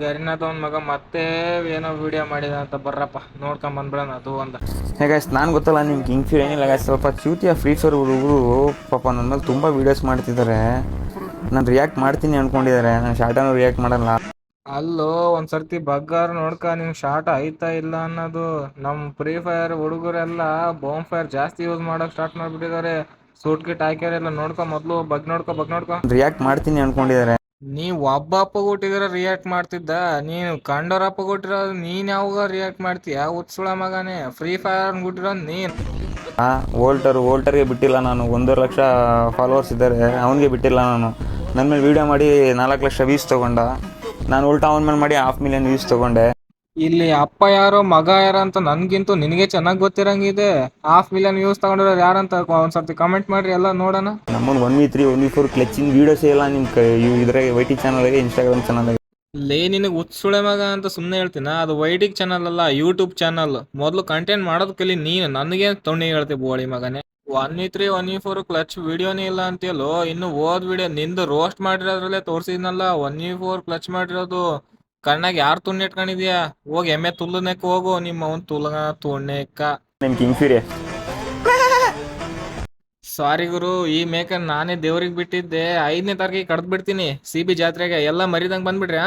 ಗರಿನಾಥವನ್ ಮಗ ಮತ್ತೆ ಏನೋ ವಿಡಿಯೋ ಮಾಡಿದ ಅಂತ ಬರ್ರಪ್ಪ ನೋಡ್ಕೊಂಡ್ ಬಂದ್ಬಿಡೋಣ ಅದು ಅಂತ. ಗೈಸ್ ನಾನು ಗೊತ್ತಲ್ಲ ನಿಮ್ಗೆ ಹಿಂಗೆ ಏನಿಲ್ಲ ಗೈಸ್, ಸ್ವಲ್ಪ ಚ್ಯೂತಿಯ ಫ್ರೀ ಫೈರ್ ಹುಡುಗರು ಪಾಪ ನನ್ನ ಮೇಲೆ ತುಂಬ ವೀಡಿಯೋಸ್ ಮಾಡ್ತಿದ್ದಾರೆ. ನಾನು ರಿಯಾಕ್ಟ್ ಮಾಡ್ತೀನಿ ಅಂದ್ಕೊಂಡಿದ್ದಾರೆ, ನಾನು ಶಾರ್ಟನ್ನು ರಿಯಾಕ್ಟ್ ಮಾಡಲ್ಲ. ಅಲ್ಲೋ ಒಂದ್ಸರ್ತಿ ಬಗ್ಗಾರ ನೋಡ್ಕ ನಿಂಗೆ ಶಾರ್ಟ್ ಆಯ್ತಾ ಇಲ್ಲ ಅನ್ನೋದು. ನಮ್ ಫ್ರೀ ಫೈರ್ ಹುಡುಗರೆಲ್ಲ ಬಾಂಬ್ ಫೈರ್ ಜಾಸ್ತಿ ಯೂಸ್ ಮಾಡಕ್ ಸ್ಟಾರ್ಟ್ ಮಾಡ್ಬಿಟ್ಟಿದ್ದಾರೆ. ಸೂಟ್ ಗಿಟ್ ಹಾಕ್ಯಾರೆಲ್ಲ ನೋಡ್ಕೊ, ಮೊದ್ಲು ಬಗ್ ನೋಡ್ಕೊ. ರಿಯಾಕ್ಟ್ ಮಾಡ್ತೀನಿ ಅಂದ್ಕೊಂಡಿದ್ದಾರೆ. ನೀವ್ ಒಬ್ಬ ಅಪ್ಪಗೊಟ್ಟಿದ್ರ ರಿಯಾಕ್ಟ್ ಮಾಡ್ತಿದ್ದ, ನೀನು ಕಂಡೋರ್ ಅಪ್ಪಗೊಟ್ಟಿರೋದು ನೀನ್ ಯಾವಾಗ ರಿಯಾಕ್ಟ್ ಮಾಡ್ತೀಯ ಉತ್ಸುಳ ಮಗನೇ? ಫ್ರೀ ಫೈರ್ ಗುಟ್ಟಿರೋದು ನೀನ್. ವೋಲ್ಟರ್ಗೆ ಬಿಟ್ಟಿಲ್ಲ ನಾನು, 1.5 ಲಕ್ಷ ಫಾಲೋವರ್ಸ್ ಇದ್ದಾರೆ, ಅವನಿಗೆ ಬಿಟ್ಟಿಲ್ಲ ನಾನು. ನನ್ನ ಮೇಲೆ ವೀಡಿಯೋ ಮಾಡಿ 4 ಲಕ್ಷ ವ್ಯೂಸ್ ತೊಗೊಂಡ, ನಾನು ಉಲ್ಟಾ ಅವನ ಮೇಲೆ ಮಾಡಿ 500,000 ವ್ಯೂಸ್ ತೊಗೊಂಡೆ. ಇಲ್ಲಿ ಅಪ್ಪ ಯಾರೋ ಮಗ ಯಾರೋ ಅಂತ ನನ್ಗಿಂತೂ ನಿನಗೆ ಚೆನ್ನಾಗಿ ಗೊತ್ತಿರಂಗಿದೆ. 500,000 ವ್ಯೂಸ್ ತಗೊಂಡಿರೋರು ಯಾರಂತ ಒಂದ್ಸರ್ತಿ ಕಮೆಂಟ್ ಮಾಡ್ರಿ ಎಲ್ಲ ನೋಡೋಣ. ನಮ್ಮನ್ನು 1v3 1v4 ಕ್ಲಚ್ಚಿನ ವೀಡಿಯೋಸೇ ಇಲ್ಲ ನಿಮ್ಮ ಇದ್ರಾಗೆ ವೈಟಿ ಚಾನಲ್ಗೆ, ಇನ್ಸ್ಟಾಗ್ರಾಮ್ ಚಾನಲ್ಗೆ. ಲೇ ನಿನಗೆ ಉತ್ಸುಳೆ ಮಗ ಅಂತ ಸುಮ್ಮನೆ ಹೇಳ್ತೀನ? ಅದು ವೈಟಿಕ್ ಚಾನಲ್ ಅಲ್ಲ, ಯೂಟ್ಯೂಬ್ ಚಾನಲ್. ಮೊದಲು ಕಂಟೆಂಟ್ ಮಾಡೋದ್ ಕಲಿ ನೀನು, ನನಗೆ ತೊಣ್ಣಿ ಹೇಳ್ತಿ ಬೋಳಿ ಮಗನೇ. 1v3 1v4 ಕ್ಲಚ್ ವಿಡಿಯೋನೇ ಇಲ್ಲ ಅಂತೀಯಲ್ಲೋ. ಇನ್ನು ಓದ್ ವಿಡಿಯೋ ನಿಂದು ರೋಸ್ಟ್ ಮಾಡಿರೋದ್ರಲ್ಲೇ ತೋರಿಸಿದ್ನಲ್ಲ 1v4 ಕ್ಲಚ್ ಮಾಡಿರೋದು. ಕಣ್ಣಾಗ ಯಾರು ತುಣ್ಣಿ ಇಟ್ಕೊಂಡಿದ್ಯಾ? ಹೋಗಿ ಎಮ್ಮೆ ತುಲ್ಲನೆಕ್ಕ ಹೋಗು, ನಿಮ್ಮ ಅವನ್ ತುಲಗ ತುಣ್ಣೆಕ್ಕ. ನಿಮ್ಮ ಕಿಂಗ್ ಫ್ಯೂರಿ. ಸಾರಿ ಗುರು, ಈ ಮೇಕನ್ ನಾನೇ ದೇವ್ರಿಗೆ ಬಿಟ್ಟಿದ್ದೆ. 5ನೇ ತಾರೀಕಿಗೆ ಕಡ್ದು ಬಿಡ್ತೀನಿ CB ಜಾತ್ರೆಗೆ. ಎಲ್ಲ ಮರಿದಂಗೆ ಬಂದ್ಬಿಡ್ರಿ.